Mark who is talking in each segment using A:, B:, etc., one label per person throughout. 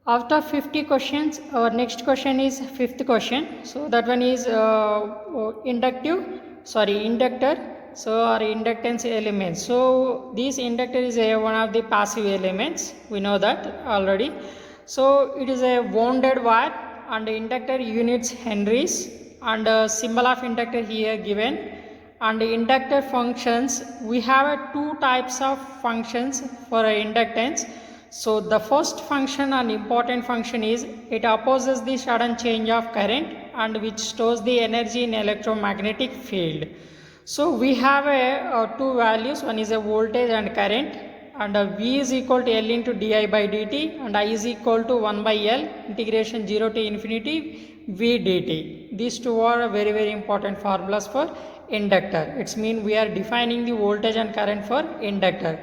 A: After 50 questions, our next question is fifth question. So that one is inductor. So our inductance elements. So this inductor is one of the passive elements. We know that already. So it is a wounded wire and inductor units henries and symbol of inductor here given. And inductor functions, we have two types of functions for inductance. So the first function and important function is it opposes the sudden change of current and which stores the energy in electromagnetic field. So we have two values, one is a voltage and current, and V is equal to L into di by dt and I is equal to 1 by L integration 0 to infinity V dt. These two are very important formulas for inductor. It's mean we are defining the voltage and current for inductor.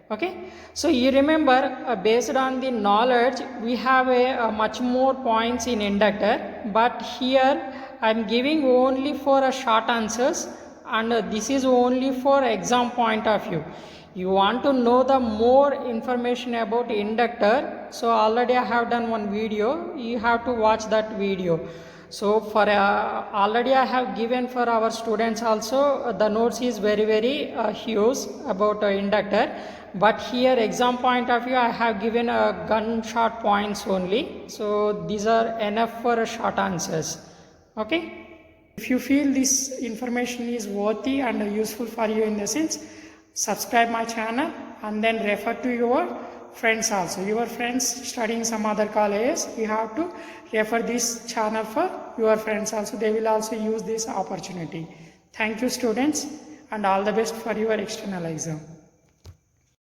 A: Okay, so you remember based on the knowledge we have a much more points in inductor, but here I am giving only for a short answers and this is only for exam point of view. You want to know the more information about inductor, so already I have done one video, you have to watch that video. So for already I have given for our students also the notes is very huge about inductor, but here exam point of view I have given a gunshot points only, so these are enough for short answers. Okay, if you feel this information is worthy and useful for you in the sense, subscribe my channel and then refer to your friends also. Your friends studying some other colleges, you have to refer this channel for your friends also. They will also use this opportunity. Thank you students and all the best for your external exam.